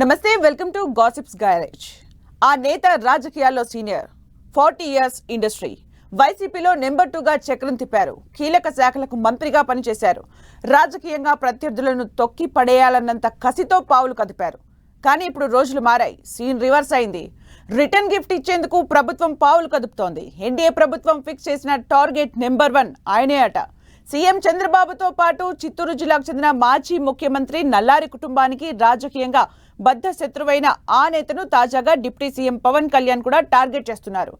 నమస్తే, welcome to gossips garage. ఆ నేత రాజకీయాల్లో సీనియర్, 40 ఇయర్స్ ఇండస్ట్రీ. వైసీపీలో నెంబర్ 2గా చక్రం తిప్పారు. కీలక శాఖలకు మంత్రిగా పనిచేశారు. రాజకీయంగా ప్రత్యర్థులను తొక్కి పడేయాలన్నంత కసితో పావులు కదిపారు. కానీ ఇప్పుడు రోజులు మారాయి. సీన్ రివర్స్ అయింది. రిటర్న్ గిఫ్ట్ ఇచ్చేందుకు ప్రభుత్వం పావులు కదుపుతోంది. ఎన్డీఏ ప్రభుత్వం ఫిక్స్ చేసిన టార్గెట్ నెంబర్ 1 ఆయనే అట. సీఎం చంద్రబాబుతో పాటు చిత్తూరు జిల్లాకు చెందిన మాజీ ముఖ్యమంత్రి నల్లారి కుటుంబానికి రాజకీయంగా బద్ధ శత్రువైన ఆ నేతను తాజాగా డిప్యూటీ సీఎం పవన్ కళ్యాణ్ కూడా టార్గెట్ చేస్తున్నారు.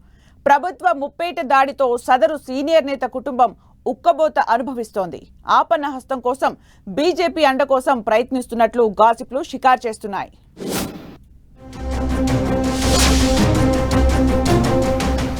ప్రభుత్వ ముప్పేట దాడితో సదరు సీనియర్ నేత కుటుంబం ఉక్కబోత అనుభవిస్తోంది. ఆపన్న హస్తం కోసం బీజేపీ అండ కోసం ప్రయత్నిస్తున్నట్లు గాసిప్లు షికారు చేస్తున్నాయి.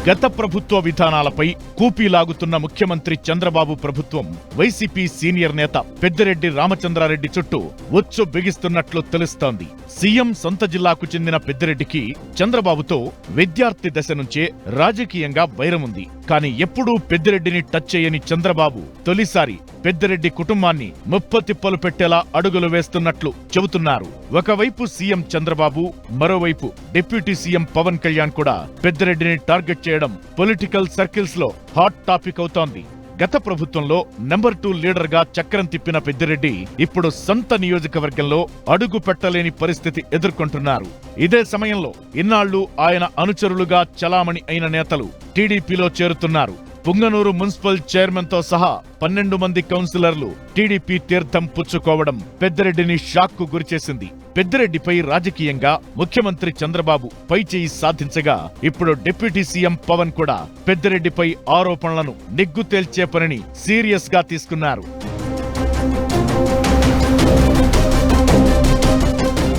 గత ప్రభుత్వ విధానాలపై కూపీలాగుతున్న ముఖ్యమంత్రి చంద్రబాబు ప్రభుత్వం వైసీపీ సీనియర్ నేత పెద్దిరెడ్డి రామచంద్రారెడ్డి చుట్టూ ఉచ్చు బిగిస్తున్నట్లు తెలుస్తోంది. సీఎం సొంత జిల్లాకు చెందిన పెద్దిరెడ్డికి చంద్రబాబుతో విద్యార్థి దశ నుంచే రాజకీయంగా వైరముంది. కానీ ఎప్పుడూ పెద్దిరెడ్డిని టచ్ చేయని చంద్రబాబు తొలిసారి పెద్దిరెడ్డి కుటుంబాన్ని ముప్పతిప్పలు పెట్టేలా అడుగులు వేస్తున్నట్లు చెబుతున్నారు. ఒకవైపు సీఎం చంద్రబాబు, మరోవైపు డిప్యూటీ సీఎం పవన్ కళ్యాణ్ కూడా పెద్దిరెడ్డిని టార్గెట్ చేయడం పొలిటికల్ సర్కిల్స్ లో హాట్ టాపిక్ అవుతోంది. గత ప్రభుత్వంలో నెంబర్ 2 లీడర్ గా చక్రం తిప్పిన పెద్దిరెడ్డి ఇప్పుడు సొంత నియోజకవర్గంలో అడుగు పెట్టలేని పరిస్థితి ఎదుర్కొంటున్నారు. ఇదే సమయంలో ఇన్నాళ్లు ఆయన అనుచరులుగా చలామణి అయిన నేతలు టీడీపీలో చేరుతున్నారు. పుంగనూరు మున్సిపల్ చైర్మన్ తో సహా 12 మంది కౌన్సిలర్లు టీడీపీ తీర్థం పుచ్చుకోవడం పెద్దిరెడ్డిని షాక్ కు గురిచేసింది. పెద్దిరెడ్డిపై రాజకీయంగా ముఖ్యమంత్రి చంద్రబాబు పైచేయి సాధించగా ఇప్పుడు డిప్యూటీ సీఎం పవన్ కూడా పెద్దిరెడ్డిపై ఆరోపణలను నిగ్గు తేల్చే పనిని సీరియస్ గా తీసుకున్నారు.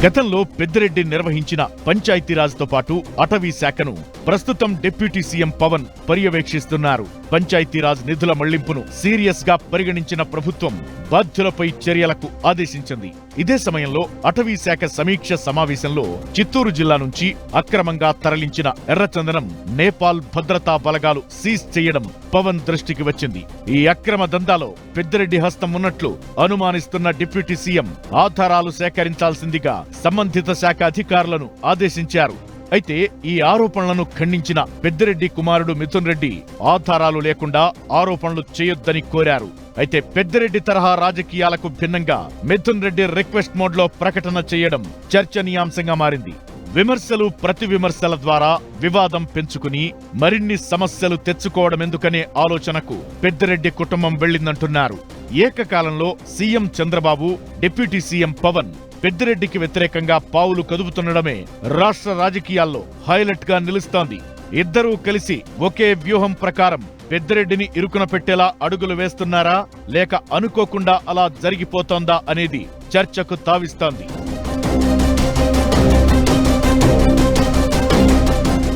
గతంలో పెద్దిరెడ్డి నిర్వహించిన పంచాయతీరాజ్తో పాటు అటవీ శాఖను ప్రస్తుతం డిప్యూటీ సీఎం పవన్ పర్యవేక్షిస్తున్నారు. పంచాయతీరాజ్ నిధుల మళ్లింపును సీరియస్ గా పరిగణించిన ప్రభుత్వం బాధ్యులపై చర్యలకు ఆదేశించింది. ఇదే సమయంలో అటవీ శాఖ సమీక్ష సమావేశంలో చిత్తూరు జిల్లా నుంచి అక్రమంగా తరలించిన ఎర్రచందనం నేపాల్ భద్రతా బలగాలు సీజ్ చేయడం పవన్ దృష్టికి వచ్చింది. ఈ అక్రమ దందాలో పెద్దిరెడ్డి హస్తం ఉన్నట్లు అనుమానిస్తున్న డిప్యూటీ సీఎం ఆధారాలు సేకరించాల్సిందిగా సంబంధిత శాఖ అధికారులను ఆదేశించారు. అయితే ఈ ఆరోపణలను ఖండించిన పెద్దిరెడ్డి కుమారుడు మిథున్ రెడ్డి ఆధారాలు లేకుండా ఆరోపణలు చేయొద్దని కోరారు. అయితే పెద్దిరెడ్డి తరహా రాజకీయాలకు భిన్నంగా మిథున్ రెడ్డి రిక్వెస్ట్ మోడ్ లో ప్రకటన చేయడం చర్చనీయాంశంగా మారింది. విమర్శలు ప్రతి విమర్శల ద్వారా వివాదం పెంచుకుని మరిన్ని సమస్యలు తెచ్చుకోవడమెందుకనే ఆలోచనకు పెద్దిరెడ్డి కుటుంబం వెళ్లిందంటున్నారు. ఏకకాలంలో CM Chandrababu, deputy CM Pavan పెద్దిరెడ్డికి వ్యతిరేకంగా పావులు కదుపుతుండడమే రాష్ట్ర రాజకీయాల్లో హైలైట్ గా నిలుస్తోంది. ఇద్దరూ కలిసి ఒకే వ్యూహం ప్రకారం పెద్దిరెడ్డిని ఇరుకున పెట్టేలా అడుగులు వేస్తున్నారా, లేక అనుకోకుండా అలా జరిగిపోతోందా అనేది చర్చకు తావిస్తోంది.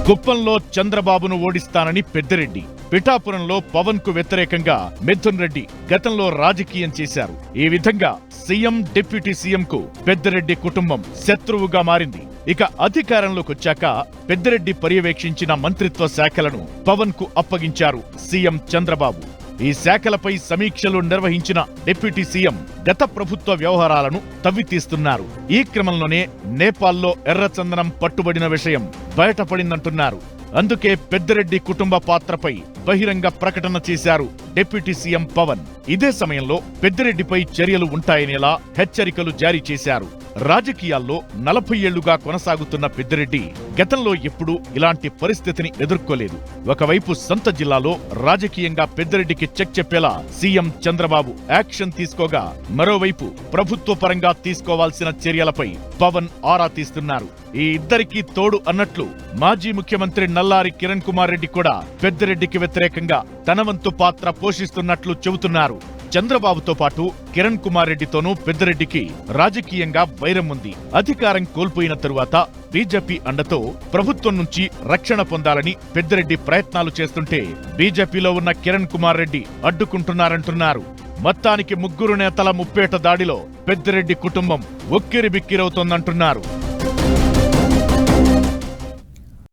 కుప్పంలో చంద్రబాబును ఓడిస్తానని పెద్దిరెడ్డి, పిఠాపురంలో పవన్ కు వ్యతిరేకంగా మిథున్ రెడ్డి గతంలో రాజకీయం చేశారు. ఈ విధంగా సీఎం, డిప్యూటీ సీఎం కు పెద్దిరెడ్డి కుటుంబం శత్రువుగా మారింది. ఇక అధికారంలోకొచ్చాక పెద్దిరెడ్డి పర్యవేక్షించిన మంత్రిత్వ శాఖలను పవన్ కు అప్పగించారు సీఎం చంద్రబాబు. ఈ శాఖలపై సమీక్షలు నిర్వహించిన డిప్యూటీ సీఎం గత ప్రభుత్వ వ్యవహారాలను తవ్వితీస్తున్నారు. ఈ క్రమంలోనే నేపాల్లో ఎర్రచందనం పట్టుబడిన విషయం బయటపడిందంటున్నారు. అందుకే పెద్దిరెడ్డి కుటుంబ పాత్రపై బహిరంగ ప్రకటన చేశారు డిప్యూటీ సీఎం పవన్. ఇదే సమయంలో పెద్దిరెడ్డిపై చర్యలు ఉంటాయనేలా హెచ్చరికలు జారీ చేశారు. రాజకీయాల్లో 40 ఏళ్లుగా కొనసాగుతున్న పెద్దిరెడ్డి గతంలో ఎప్పుడూ ఇలాంటి పరిస్థితిని ఎదుర్కోలేదు. ఒకవైపు సొంత జిల్లాలో రాజకీయంగా పెద్దిరెడ్డికి చెక్ చెప్పేలా సీఎం చంద్రబాబు యాక్షన్ తీసుకోగా, మరోవైపు ప్రభుత్వ పరంగా తీసుకోవాల్సిన చర్యలపై పవన్ ఆరా తీస్తున్నారు. ఈ ఇద్దరికీ తోడు అన్నట్లు మాజీ ముఖ్యమంత్రి నల్లారి కిరణ్ కుమార్ రెడ్డి కూడా పెద్దిరెడ్డికి వ్యతిరేకంగా తన వంతు పాత్ర పోషిస్తున్నట్లు చెబుతున్నారు. చంద్రబాబుతో పాటు కిరణ్ కుమార్ రెడ్డితోనూ పెద్దిరెడ్డికి రాజకీయంగా వైరం ఉంది. అధికారం కోల్పోయిన తరువాత బీజేపీ అండతో ప్రభుత్వం నుంచి రక్షణ పొందాలని పెద్దిరెడ్డి ప్రయత్నాలు చేస్తుంటే బీజేపీలో ఉన్న కిరణ్ కుమార్ రెడ్డి అడ్డుకుంటున్నారంటున్నారు. మొత్తానికి ముగ్గురు నేతల ముప్పేట దాడిలో పెద్దిరెడ్డి కుటుంబం ఉక్కిరిబిక్కిరవుతోందంటున్నారు.